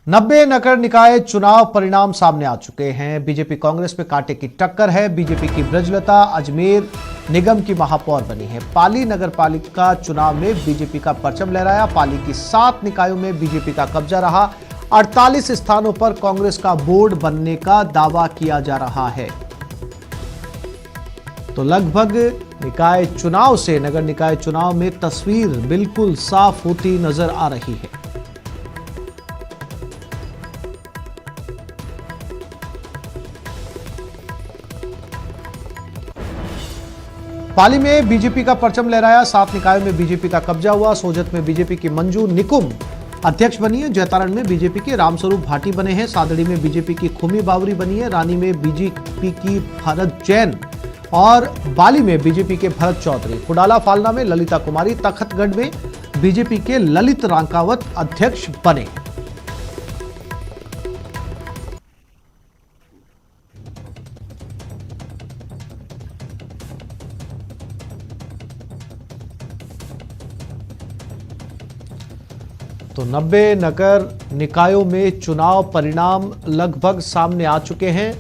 90 नगर निकाय चुनाव परिणाम सामने आ चुके हैं। बीजेपी कांग्रेस में कांटे की टक्कर है। बीजेपी की ब्रजलता अजमेर निगम की महापौर बनी है। पाली नगर पालिका चुनाव में बीजेपी का परचम लहराया। पाली की 7 निकायों में बीजेपी का कब्जा रहा। 48 स्थानों पर कांग्रेस का बोर्ड बनने का दावा किया जा रहा है। तो लगभग निकाय चुनाव से नगर निकाय चुनाव में तस्वीर बिल्कुल साफ होती नजर आ रही है। पाली में बीजेपी का परचम लहराया। 7 निकायों में बीजेपी का कब्जा हुआ। सोजत में बीजेपी की मंजू निकुम अध्यक्ष बनी है। जैतारण में बीजेपी के रामस्वरूप भाटी बने हैं। सादड़ी में बीजेपी की खुमी बावरी बनी है। रानी में बीजेपी की भरत जैन और बाली में बीजेपी के भरत चौधरी। कुडाला फालना में ललिता कुमारी। तखतगढ़ में बीजेपी के ललित रांकावत अध्यक्ष बने। तो 90 नगर निकायों में चुनाव परिणाम लगभग सामने आ चुके हैं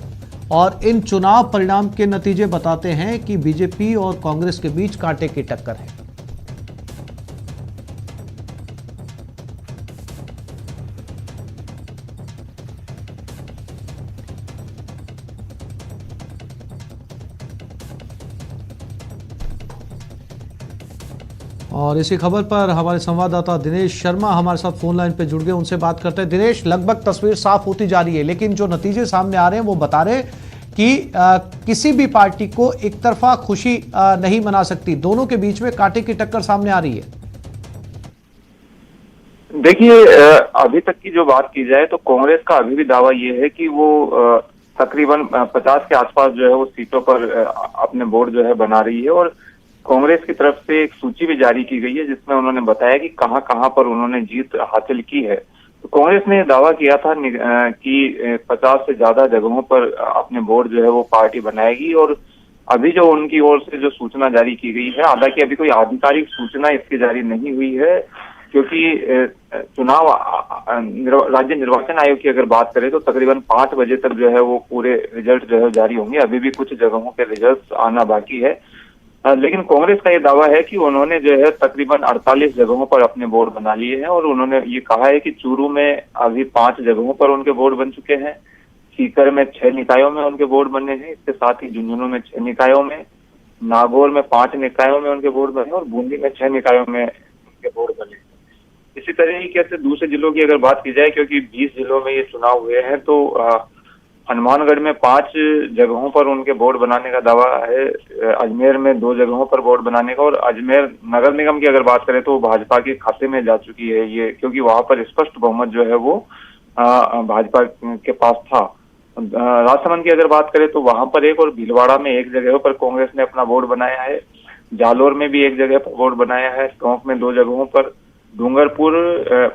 और इन चुनाव परिणाम के नतीजे बताते हैं कि बीजेपी और कांग्रेस के बीच कांटे की टक्कर है। और इसी खबर पर हमारे संवाददाता दिनेश शर्मा हमारे साथ फोन लाइन पे जुड़ गए, उनसे बात करते हैं। दिनेश, लगभग तस्वीर साफ होती जा रही है, लेकिन जो नतीजे सामने आ रहे हैं वो बता रहे हैं कि किसी भी पार्टी को एक तरफा खुशी नहीं मना सकती। दोनों के बीच में कांटे की टक्कर सामने आ रही है। देखिए, अभी तक की जो बात की जाए तो कांग्रेस का अभी भी दावा ये है कि वो तकरीबन 50 के आसपास जो है वो सीटों पर अपने बोर्ड जो है बना रही है। और कांग्रेस की तरफ से एक सूची भी जारी की गई है जिसमें उन्होंने बताया कि कहां कहां पर उन्होंने जीत हासिल की है। तो कांग्रेस ने दावा किया था कि 50 से ज्यादा जगहों पर अपने बोर्ड जो है वो पार्टी बनाएगी। और अभी जो उनकी ओर से जो सूचना जारी की गई है, हालांकि अभी कोई आधिकारिक सूचना इसकी जारी नहीं हुई है, क्योंकि चुनाव राज्य निर्वाचन आयोग की अगर बात करें तो तकरीबन 5 बजे तक जो है वो पूरे रिजल्ट जो है जारी होंगे। अभी भी कुछ जगहों पे रिजल्ट आना बाकी है, लेकिन कांग्रेस का ये दावा है कि उन्होंने जो है तकरीबन 48 जगहों पर अपने बोर्ड बना लिए हैं। और उन्होंने ये कहा है कि चूरू में अभी 5 जगहों पर उनके बोर्ड बन चुके हैं। सीकर में 6 निकायों में उनके बोर्ड बने हैं। इसके साथ ही झुंझुनू में 6 निकायों में, नागौर में 5 निकायों में उनके बोर्ड बने और बूंदी में 6 निकायों में उनके बोर्ड बने। इसी तरीके से दूसरे जिलों की अगर बात की जाए, क्योंकि 20 जिलों में ये चुनाव हुए हैं, तो हनुमानगढ़ में 5 जगहों पर उनके बोर्ड बनाने का दावा है। अजमेर में 2 जगहों पर बोर्ड बनाने का। और अजमेर नगर निगम की अगर बात करें तो भाजपा के खाते में जा चुकी है ये, क्योंकि वहां पर स्पष्ट बहुमत जो है वो भाजपा के पास था। राजसमंद की अगर बात करें तो वहां पर 1 और भीलवाड़ा में 1 जगह पर कांग्रेस ने अपना बोर्ड बनाया है। जालोर में भी 1 जगह पर बोर्ड बनाया है। टोंक में 2 जगहों पर, डूंगरपुर,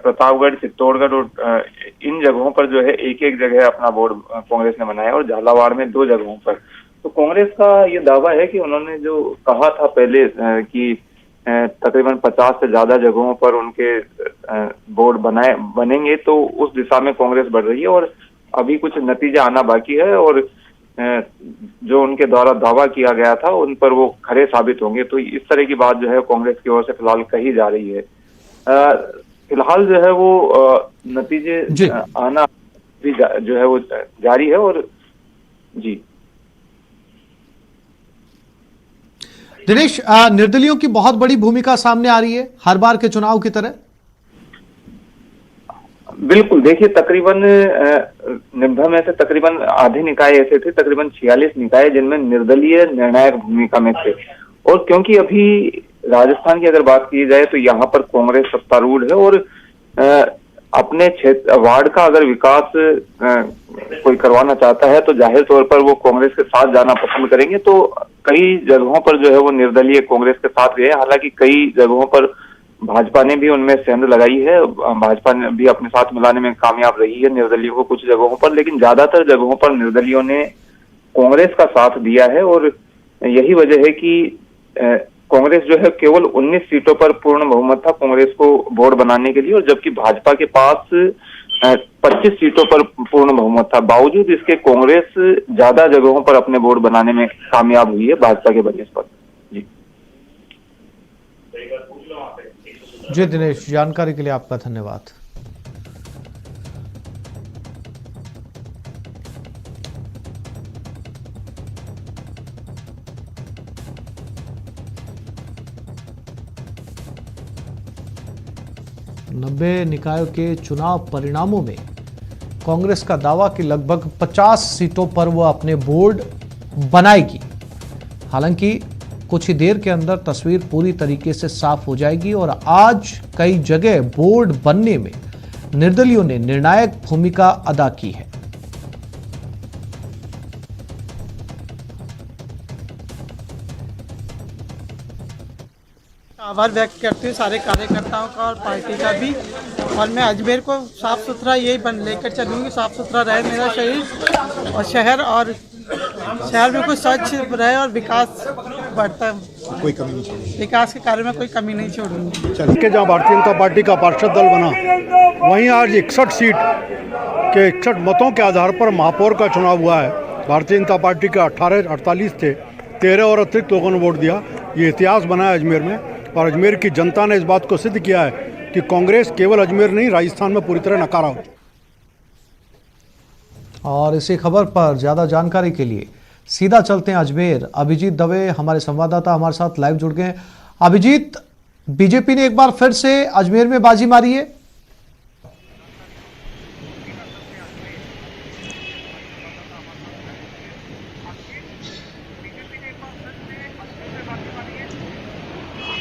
प्रतापगढ़, चित्तौड़गढ़ और इन जगहों पर जो है 1-1 जगह अपना बोर्ड कांग्रेस ने बनाया और झालावाड़ में 2 जगहों पर। तो कांग्रेस का ये दावा है कि उन्होंने जो कहा था पहले कि तकरीबन 50 से ज्यादा जगहों पर उनके बोर्ड बनेंगे, तो उस दिशा में कांग्रेस बढ़ रही है। और अभी कुछ नतीजा आना बाकी है और जो उनके द्वारा दावा किया गया था उन पर वो खरे साबित होंगे। तो इस तरह की बात जो है कांग्रेस की ओर से फिलहाल कही जा रही है। फिलहाल जो है वो नतीजे आना भी जो है वो जारी है। और जी दिनेश, निर्दलियों की बहुत बड़ी भूमिका सामने आ रही है हर बार के चुनाव की तरह। बिल्कुल, देखिए तकरीबन निबंध में से तकरीबन आधे निकाय ऐसे थे, तकरीबन 46 निकाय जिनमें निर्दलीय निर्णायक भूमिका में थे। और क्योंकि अभी राजस्थान की अगर बात की जाए तो यहाँ पर कांग्रेस सत्तारूढ़ है और अपने क्षेत्र वार्ड का अगर विकास कोई करवाना चाहता है तो जाहिर तौर पर वो कांग्रेस के साथ जाना पसंद करेंगे। तो कई जगहों पर जो है वो निर्दलीय कांग्रेस के साथ गए। हालांकि कई जगहों पर भाजपा ने भी उनमें सेंध लगाई है, भाजपा ने भी अपने साथ मिलाने में कामयाब रही है निर्दलीयों को कुछ जगहों पर, लेकिन ज्यादातर जगहों पर निर्दलीयों ने कांग्रेस का साथ दिया है। और यही वजह है कि कांग्रेस जो है केवल 19 सीटों पर पूर्ण बहुमत था कांग्रेस को बोर्ड बनाने के लिए, और जबकि भाजपा के पास 25 सीटों पर पूर्ण बहुमत था। बावजूद इसके कांग्रेस ज्यादा जगहों पर अपने बोर्ड बनाने में कामयाब हुई है भाजपा के बनिस्पत। जी जी दिनेश, जानकारी के लिए आपका धन्यवाद। नब्बे निकायों के चुनाव परिणामों में कांग्रेस का दावा कि लगभग 50 सीटों पर वह अपने बोर्ड बनाएगी। हालांकि कुछ ही देर के अंदर तस्वीर पूरी तरीके से साफ हो जाएगी और आज कई जगह बोर्ड बनने में निर्दलियों ने निर्णायक भूमिका अदा की है। आभार व्यक्त करती हूँ सारे कार्यकर्ताओं का और पार्टी का भी। और मैं अजमेर को साफ सुथरा यही लेकर चलूँगी, साफ सुथरा रहे मेरा शहर और शहर बिल्कुल स्वच्छ रहे और विकास बढ़ता, कोई कमी नहीं छोड़ेगी। विकास के कार्य में कोई कमी नहीं छोड़ूंगी। चल के जहाँ भारतीय जनता पार्टी का पार्षद दल बना, वहीं आज 61 सीट के 61 मतों के आधार पर महापौर का चुनाव हुआ है। भारतीय जनता पार्टी के 48 थे, 13 और अतिरिक्त लोगों ने वोट दिया। ये इतिहास बना है अजमेर में और अजमेर की जनता ने इस बात को सिद्ध किया है कि कांग्रेस केवल अजमेर नहीं, राजस्थान में पूरी तरह नकारा हो। और इसी खबर पर ज्यादा जानकारी के लिए सीधा चलते हैं अजमेर। अभिजीत दवे हमारे संवाददाता हमारे साथ लाइव जुड़ गए हैं। अभिजीत, बीजेपी ने एक बार फिर से अजमेर में बाजी मारी है।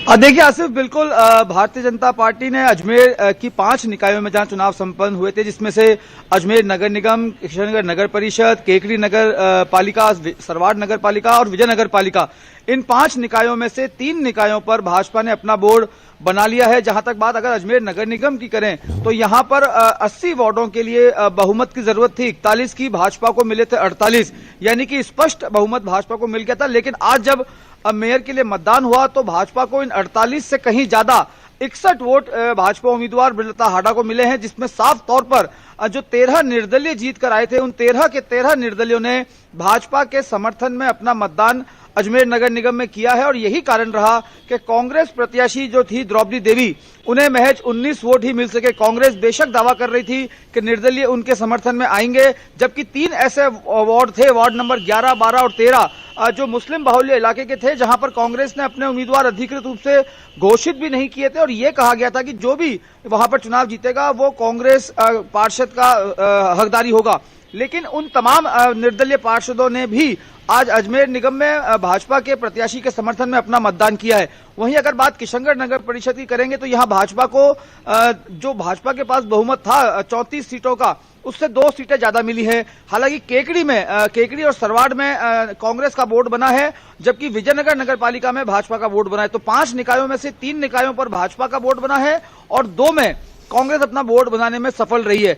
देखिए आसिफ, बिल्कुल भारतीय जनता पार्टी ने अजमेर की 5 निकायों में जहां चुनाव संपन्न हुए थे, जिसमें से अजमेर नगर निगम, किशनगढ़ नगर परिषद, केकड़ी नगर पालिका, सरवाड़ नगर पालिका और विजयनगर पालिका, इन 5 निकायों में से 3 निकायों पर भाजपा ने अपना बोर्ड बना लिया है। जहां तक बात अगर अजमेर नगर निगम की करें तो यहां पर 80 वार्डों के लिए बहुमत की जरूरत थी, 41 की, भाजपा को मिले थे 48, यानी कि स्पष्ट बहुमत भाजपा को मिल गया था। लेकिन आज जब मेयर के लिए मतदान हुआ तो भाजपा को इन 48 से कहीं ज्यादा 61 वोट भाजपा उम्मीदवार ब्रजलता हाडा को मिले हैं, जिसमें साफ तौर पर जो 13 निर्दलीय जीत कर आए थे, उन 13 के 13 निर्दलियों ने भाजपा के समर्थन में अपना मतदान अजमेर नगर निगम में किया है। और यही कारण रहा कि कांग्रेस प्रत्याशी जो थी द्रौपदी देवी, उन्हें महज 19 वोट ही मिल सके। कांग्रेस बेशक दावा कर रही थी कि निर्दलीय उनके समर्थन में आएंगे, जबकि 3 ऐसे वार्ड थे, वार्ड नंबर 11, 12 और 13, जो मुस्लिम बाहुल्य इलाके के थे, जहां पर कांग्रेस ने अपने उम्मीदवार अधिकृत रूप से घोषित भी नहीं किए थे। और यह कहा गया था कि जो भी वहां पर चुनाव जीतेगा वो कांग्रेस पार्षद का हकदारी होगा। लेकिन उन तमाम निर्दलीय पार्षदों ने भी आज अजमेर निगम में भाजपा के प्रत्याशी के समर्थन में अपना मतदान किया है। वहीं अगर बात किशनगढ़ नगर परिषद की करेंगे तो यहां भाजपा को जो भाजपा के पास बहुमत था 34 सीटों का, उससे 2 सीटें ज्यादा मिली है। हालांकि केकड़ी और सरवाड़ में कांग्रेस का बोर्ड बना है, जबकि विजयनगर नगर पालिका में भाजपा का बोर्ड बना है। तो 5 निकायों में से 3 निकायों पर भाजपा का बोर्ड बना है और 2 में कांग्रेस अपना बोर्ड बनाने में सफल रही है।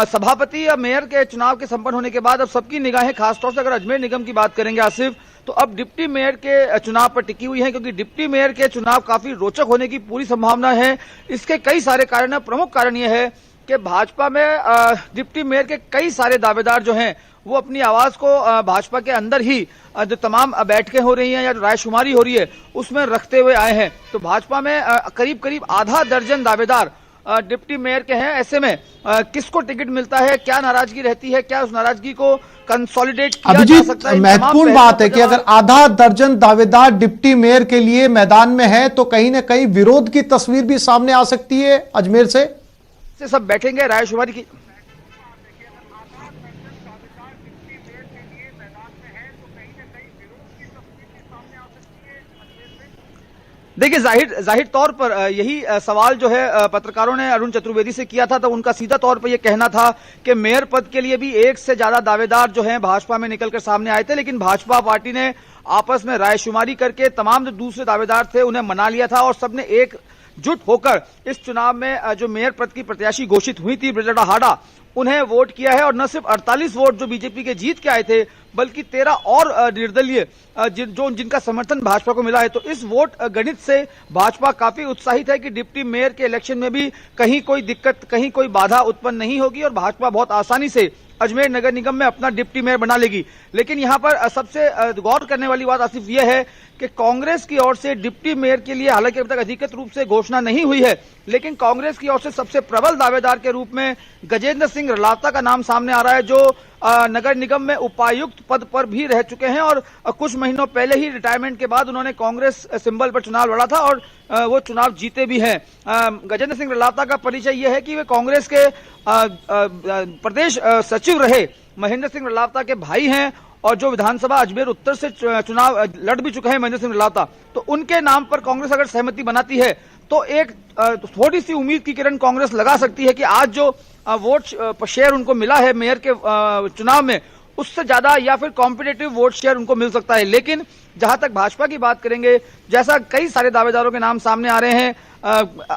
सभापति या मेयर के चुनाव के संपन्न होने के बाद अब सबकी निगाहें खासतौर से अगर अजमेर निगम की बात करेंगे आसिफ, तो अब डिप्टी मेयर के चुनाव पर टिकी हुई है, क्योंकि डिप्टी मेयर के चुनाव काफी रोचक होने की पूरी संभावना है। इसके कई सारे कारण है। प्रमुख कारण यह है कि भाजपा में डिप्टी मेयर के कई सारे दावेदार जो हैं वो अपनी आवाज को भाजपा के अंदर ही जो तमाम बैठकें हो रही हैं या रायशुमारी हो रही है उसमें रखते हुए आए हैं। तो भाजपा में करीब आधा दर्जन दावेदार डिप्टी मेयर के हैं। ऐसे में किसको टिकट मिलता है, क्या नाराजगी रहती है, क्या उस नाराजगी को कंसोलिडेट किया जा सकता है? महत्वपूर्ण बात है कि अगर आधा दर्जन दावेदार डिप्टी मेयर के लिए मैदान में है तो कहीं ना कहीं विरोध की तस्वीर भी सामने आ सकती है अजमेर से सब बैठेंगे रायशुमारी की। देखिए जाहिर तौर पर यही सवाल जो है पत्रकारों ने अरुण चतुर्वेदी से किया था, तो उनका सीधा तौर पर यह कहना था कि मेयर पद के लिए भी 1 से ज्यादा दावेदार जो हैं भाजपा में निकलकर सामने आए थे, लेकिन भाजपा पार्टी ने आपस में रायशुमारी करके तमाम जो दूसरे दावेदार थे उन्हें मना लिया था और सबने एकजुट होकर इस चुनाव में जो मेयर पद की प्रत्याशी घोषित हुई थी ब्रजलता हाडा, उन्हें वोट किया है और न सिर्फ 48 वोट जो बीजेपी के जीत के आए थे, बल्कि 13 और निर्दलीय जिनका समर्थन भाजपा को मिला है। तो इस वोट गणित से भाजपा काफी उत्साहित है कि डिप्टी मेयर के इलेक्शन में भी कहीं कोई दिक्कत, कहीं कोई बाधा उत्पन्न नहीं होगी और भाजपा बहुत आसानी से अजमेर नगर निगम में अपना डिप्टी मेयर बना लेगी। लेकिन यहां पर सबसे गौर करने वाली बात आसिफ यह है कि कांग्रेस की ओर से डिप्टी मेयर के लिए हालांकि अभी तक अधिकृत रूप से घोषणा नहीं हुई है, लेकिन कांग्रेस की ओर से सबसे प्रबल दावेदार के रूप में गजेंद्र सिंह रलावता का नाम सामने आ रहा है, जो नगर निगम में उपायुक्त पद पर भी रह चुके हैं और कुछ महीनों पहले ही रिटायरमेंट के बाद उन्होंने कांग्रेस सिंबल पर चुनाव लड़ा था और वो चुनाव जीते भी हैं। गजेंद्र सिंह रलावता का परिचय यह है कि वे कांग्रेस के प्रदेश सचिव रहे महेंद्र सिंह रलावता के भाई हैं और जो विधानसभा अजमेर उत्तर से चुनाव लड़ भी चुके हैं महेंद्र सिंह रलावता। तो उनके नाम पर कांग्रेस अगर सहमति बनाती है तो एक थोड़ी सी उम्मीद की किरण कांग्रेस लगा सकती है कि आज जो वोट शेयर उनको मिला है मेयर के चुनाव में, उससे ज्यादा या फिर कॉम्पिटिटिव वोट शेयर उनको मिल सकता है। लेकिन जहां तक भाजपा की बात करेंगे, जैसा कई सारे दावेदारों के नाम सामने आ रहे हैं,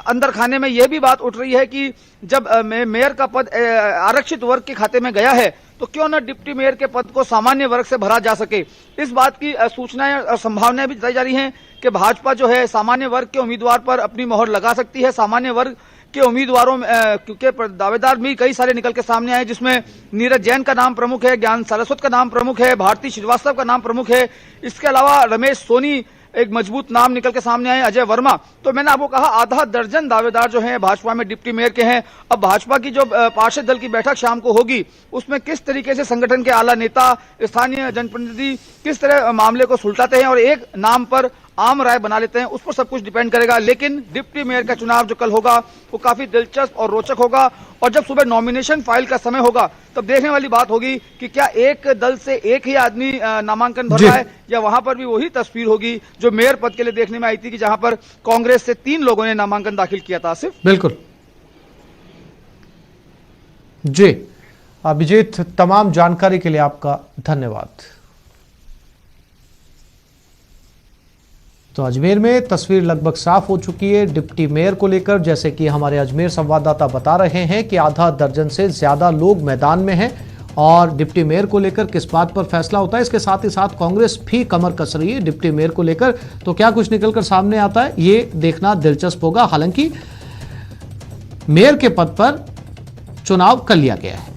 अंदर खाने में यह भी बात उठ रही है कि जब मेयर का पद आरक्षित वर्ग के खाते में गया है तो क्यों न डिप्टी मेयर के पद को सामान्य वर्ग से भरा जा सके। इस बात की सूचनाएं और संभावनाएं भी जताई जा रही हैं कि भाजपा जो है सामान्य वर्ग के उम्मीदवार पर अपनी मोहर लगा सकती है। सामान्य वर्ग के उम्मीदवारों में क्योंकि दावेदार भी कई सारे निकल के सामने आए, जिसमें नीरज जैन का नाम प्रमुख है, ज्ञान सारस्वत का नाम प्रमुख है, भारती श्रीवास्तव का नाम प्रमुख है, इसके अलावा रमेश सोनी एक मजबूत नाम निकल के सामने आए, अजय वर्मा। तो मैंने आपको कहा आधा दर्जन दावेदार जो हैं भाजपा में डिप्टी मेयर के हैं। अब भाजपा की जो पार्षद दल की बैठक शाम को होगी, उसमें किस तरीके से संगठन के आला नेता, स्थानीय जनप्रतिनिधि किस तरह मामले को सुलझाते हैं और एक नाम पर आम राय बना लेते हैं, उस पर सब कुछ डिपेंड करेगा। लेकिन डिप्टी मेयर का चुनाव जो कल होगा वो काफी दिलचस्प और रोचक होगा और जब सुबह नॉमिनेशन फाइल का समय होगा तब देखने वाली बात होगी कि क्या एक दल से एक ही आदमी नामांकन भर रहा है या वहां पर भी वही तस्वीर होगी जो मेयर पद के लिए देखने में आई थी कि जहां पर कांग्रेस से 3 लोगों ने नामांकन दाखिल किया था। आसिफ, बिल्कुल जी अभिजीत, तमाम जानकारी के लिए आपका धन्यवाद। तो अजमेर में तस्वीर लगभग साफ हो चुकी है डिप्टी मेयर को लेकर। जैसे कि हमारे अजमेर संवाददाता बता रहे हैं कि आधा दर्जन से ज्यादा लोग मैदान में हैं और डिप्टी मेयर को लेकर किस बात पर फैसला होता है, इसके साथ ही साथ कांग्रेस भी कमर कस रही है डिप्टी मेयर को लेकर। तो क्या कुछ निकलकर सामने आता है ये देखना दिलचस्प होगा। हालांकि मेयर के पद पर चुनाव कर लिया गया है।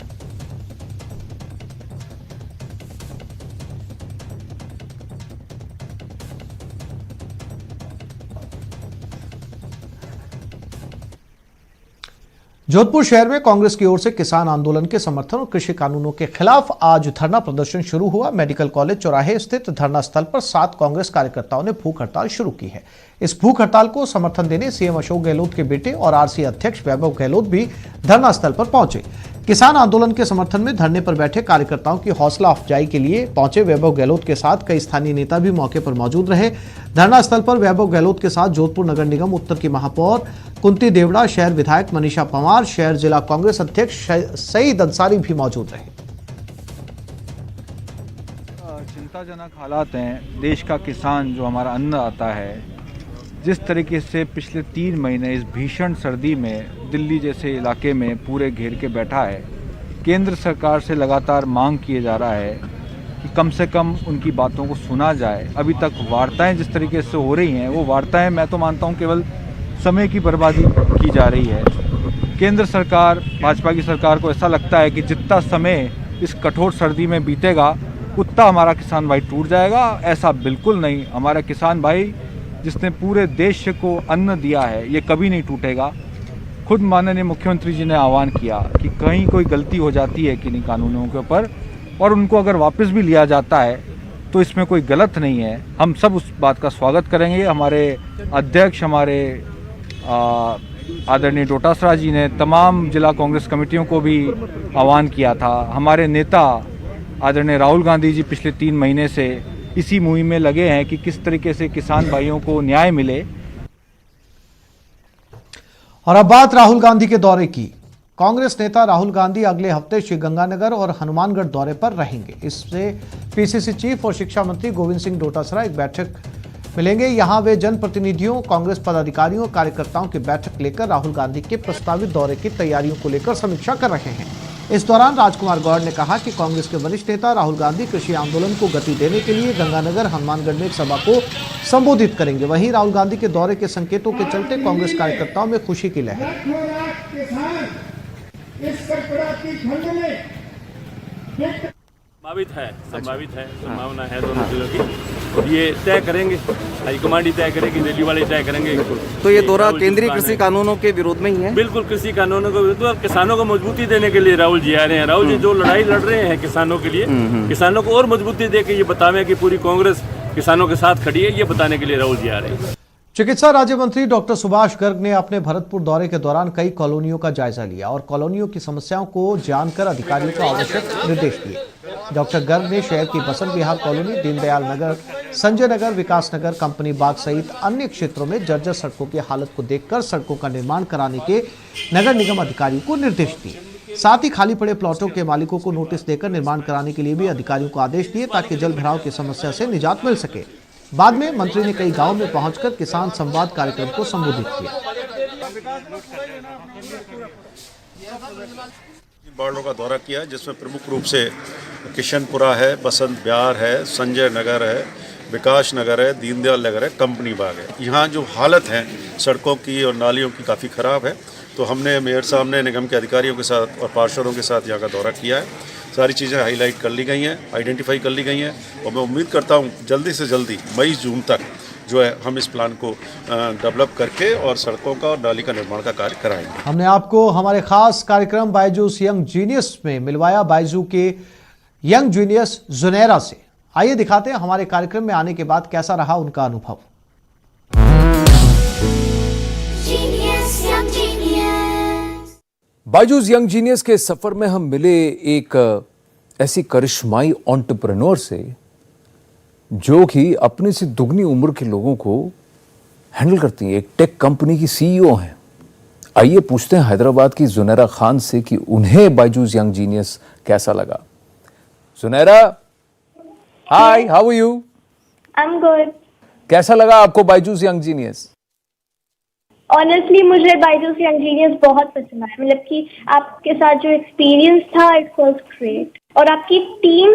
जोधपुर शहर में कांग्रेस की ओर से किसान आंदोलन के समर्थन और कृषि कानूनों के खिलाफ आज धरना प्रदर्शन शुरू हुआ। मेडिकल कॉलेज चौराहे स्थित धरना स्थल पर 7 कांग्रेस कार्यकर्ताओं ने भूख हड़ताल शुरू की है। इस भूख हड़ताल को समर्थन देने सीएम अशोक गहलोत के बेटे और आरसी अध्यक्ष वैभव गहलोत भी धरना स्थल पर पहुंचे। किसान आंदोलन के समर्थन में धरने पर बैठे कार्यकर्ताओं की हौसला अफजाई के लिए पहुंचे वैभव गहलोत के साथ कई स्थानीय नेता भी मौके पर मौजूद रहे। धरना स्थल पर वैभव गहलोत के साथ जोधपुर नगर निगम उत्तर की महापौर कुंती देवड़ा, शहर विधायक मनीषा पंवार, शहर जिला कांग्रेस अध्यक्ष सईद अंसारी भी मौजूद रहे। चिंताजनक हालात हैं। देश का किसान जो हमारा अन्न आता है, जिस तरीके से पिछले 3 महीने इस भीषण सर्दी में दिल्ली जैसे इलाके में पूरे घेर के बैठा है, केंद्र सरकार से लगातार मांग किए जा रहा है कि कम से कम उनकी बातों को सुना जाए। अभी तक वार्ताएं जिस तरीके से हो रही हैं, वो वार्ताएं मैं तो मानता हूं केवल समय की बर्बादी की जा रही है। केंद्र सरकार, भाजपा की सरकार को ऐसा लगता है कि जितना समय इस कठोर सर्दी में बीतेगा उतना हमारा किसान भाई टूट जाएगा। ऐसा बिल्कुल नहीं। हमारा किसान भाई जिसने पूरे देश को अन्न दिया है, ये कभी नहीं टूटेगा। खुद माननीय मुख्यमंत्री जी ने आह्वान किया कि कहीं कोई गलती हो जाती है किन्हीं कानूनों के ऊपर और उनको अगर वापस भी लिया जाता है तो इसमें कोई गलत नहीं है। हम सब उस बात का स्वागत करेंगे। हमारे अध्यक्ष, हमारे आदरणीय डोटासरा जी ने तमाम जिला कांग्रेस कमेटियों को भी आह्वान किया था। हमारे नेता आदरणीय राहुल गांधी जी पिछले 3 महीने से इसी मुहिम में लगे हैं कि किस तरीके से किसान भाइयों को न्याय मिले। और अब बात राहुल गांधी के दौरे की। कांग्रेस नेता राहुल गांधी अगले हफ्ते श्रीगंगानगर और हनुमानगढ़ दौरे पर रहेंगे। इससे पीसीसी चीफ और शिक्षा मंत्री गोविंद सिंह डोटासरा एक बैठक मिलेंगे। यहां वे जनप्रतिनिधियों, कांग्रेस पदाधिकारियों और कार्यकर्ताओं की बैठक लेकर राहुल गांधी के प्रस्तावित दौरे की तैयारियों को लेकर समीक्षा कर रहे हैं। इस दौरान राजकुमार गौड़ ने कहा कि कांग्रेस के वरिष्ठ नेता राहुल गांधी कृषि आंदोलन को गति देने के लिए गंगानगर हनुमानगढ़ में एक सभा को संबोधित करेंगे। वहीं राहुल गांधी के दौरे के संकेतों के चलते कांग्रेस कार्यकर्ताओं में खुशी की लहर। संभावना है दोनों चीजों की, और ये तय करेंगे, हाईकमांड ही तय करेगी, दिल्ली वाले तय करेंगे। तो ये दौरा केंद्रीय कृषि कानूनों के विरोध में ही है? बिल्कुल कृषि कानूनों के विरुद्ध और किसानों को मजबूती देने के लिए राहुल जी आ रहे हैं। राहुल जी जो लड़ाई लड़ रहे हैं किसानों के लिए, किसानों को और मजबूती दे के ये बतावे कि पूरी कांग्रेस किसानों के साथ खड़ी है, ये बताने के लिए राहुल जी आ रहे हैं। चिकित्सा राज्य मंत्री डॉक्टर सुभाष गर्ग ने अपने भरतपुर दौरे के दौरान कई कॉलोनियों का जायजा लिया और कॉलोनियों की समस्याओं को जानकर अधिकारियों को आवश्यक निर्देश दिए। डॉक्टर गर्ग ने शहर की बसंत विहार कॉलोनी, दीनदयाल नगर, संजय नगर, विकास नगर, कंपनी बाग सहित अन्य क्षेत्रों में जर्जर सड़कों की हालत को देखकर सड़कों का निर्माण कराने के नगर निगम अधिकारियों को निर्देश दिए। साथ ही खाली पड़े प्लॉटों के मालिकों को नोटिस देकर निर्माण कराने के लिए भी अधिकारियों को आदेश दिए ताकि जल भराव की समस्या से निजात मिल सके। बाद में मंत्री ने कई गांवों में पहुंचकर किसान संवाद कार्यक्रम को संबोधित किया। वार्डों का दौरा किया है जिसमें प्रमुख रूप से किशनपुरा है, बसंत विहार है, संजय नगर है, विकास नगर है, दीनदयाल नगर है, कंपनी बाग है। यहाँ जो हालत है सड़कों की और नालियों की काफ़ी ख़राब है, तो हमने मेयर साहब ने निगम के अधिकारियों के साथ और पार्षदों के साथ यहाँ का दौरा किया है। सारी चीज़ें हाईलाइट कर ली गई हैं, आइडेंटिफाई कर ली गई हैं, और मैं उम्मीद करता हूँ जल्दी से जल्दी मई-जून तक जो है हम इस प्लान को डेवलप करके और सड़कों का और नाली का निर्माण का कार्य कराएंगे। हमने आपको हमारे खास कार्यक्रम बायजूस यंग जीनियस में मिलवाया बायजू के यंग जीनियस जुनैरा से। आइए दिखाते हैं हमारे कार्यक्रम में आने के बाद कैसा रहा उनका अनुभव। बायजूस यंग जीनियस के सफर में हम मिले एक ऐसी करिश्माई एंटरप्रेन्योर से जो कि अपने से दुगनी उम्र के लोगों को हैंडल करती हैं। एक टेक कंपनी की सीईओ हैं। आइए पूछते हैं हैदराबाद की जुनैरा खान से कि उन्हें बायजूस यंग जीनियस कैसा लगा। Junaira, hi, how are you? I am good. कैसा लगा आपको बायजूस यंग जीनियस? ऑनेस्टली मुझे बायजूस यंग जीनियस बहुत पसंद आया। मतलब कि आपके साथ जो एक्सपीरियंस था इट वाज ग्रेट, और आपकी team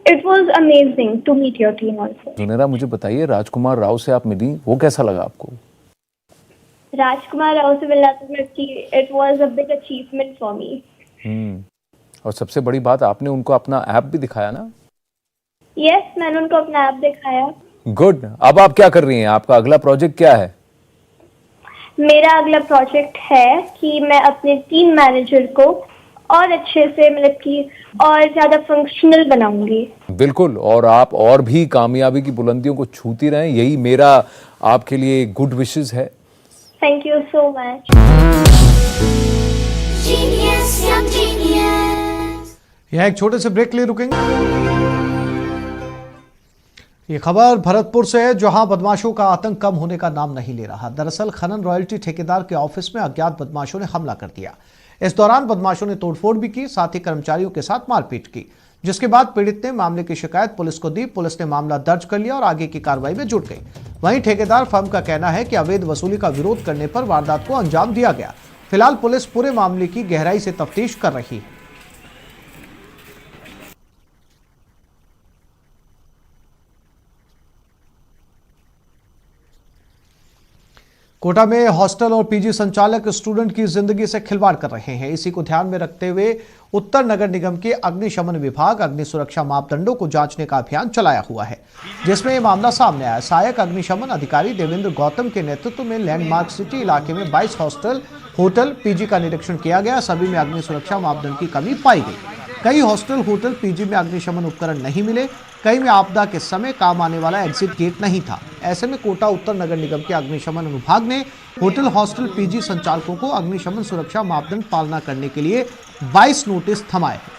it was amazing to meet your team also. Junaira, मुझे बताइए राजकुमार राव से आप मिली, वो कैसा लगा आपको? राजकुमार राव से मिलना तो मतलब कि it was a big achievement for me. और सबसे बड़ी बात, आपने उनको अपना ऐप भी दिखाया ना? यस, मैंने उनको अपना ऐप दिखाया। गुड। अब आप क्या कर रही हैं? आपका अगला प्रोजेक्ट क्या है? मेरा अगला प्रोजेक्ट है कि मैं अपने टीम मैनेजर को और अच्छे से मतलब कि और ज्यादा फंक्शनल बनाऊंगी। बिल्कुल, और आप और भी कामयाबी की बुलंदियों को छूती रहें, यही मेरा आपके लिए गुड विशेस है। Thank you so much. यहाँ एक छोटे से ब्रेक के लिए रुकेंगे। ये खबर भरतपुर से है, जहां बदमाशों का आतंक कम होने का नाम नहीं ले रहा। दरअसल खनन रॉयल्टी ठेकेदार के ऑफिस में अज्ञात बदमाशों ने हमला कर दिया। इस दौरान बदमाशों ने तोड़फोड़ भी की, साथ ही कर्मचारियों के साथ मारपीट की, जिसके बाद पीड़ित ने मामले की शिकायत पुलिस को दी। पुलिस ने मामला दर्ज कर लिया और आगे की कार्रवाई में जुट गई। वहीं ठेकेदार फर्म का कहना है कि अवैध वसूली का विरोध करने पर वारदात को अंजाम दिया गया। फिलहाल पुलिस पूरे मामले की गहराई से तफ्तीश कर रही है। कोटा में हॉस्टल और पीजी संचालक स्टूडेंट की जिंदगी से खिलवाड़ कर रहे हैं। इसी को ध्यान में रखते हुए उत्तर नगर निगम के अग्निशमन विभाग अग्नि सुरक्षा मापदंडों को जांचने का अभियान चलाया हुआ है, जिसमें यह मामला सामने आया। सहायक अग्निशमन अधिकारी देवेंद्र गौतम के नेतृत्व में लैंडमार्क सिटी इलाके में 22 हॉस्टल, होटल, पीजी का निरीक्षण किया गया। सभी में अग्नि सुरक्षा मापदंड की कमी पाई गई। कई हॉस्टल, होटल, पीजी में अग्निशमन उपकरण नहीं मिले। कई में आपदा के समय काम आने वाला एग्जिट गेट नहीं था। ऐसे में कोटा उत्तर नगर निगम के अग्निशमन विभाग ने होटल, हॉस्टल, पीजी संचालकों को अग्निशमन सुरक्षा मापदंड पालना करने के लिए 22 नोटिस थमाए हैं।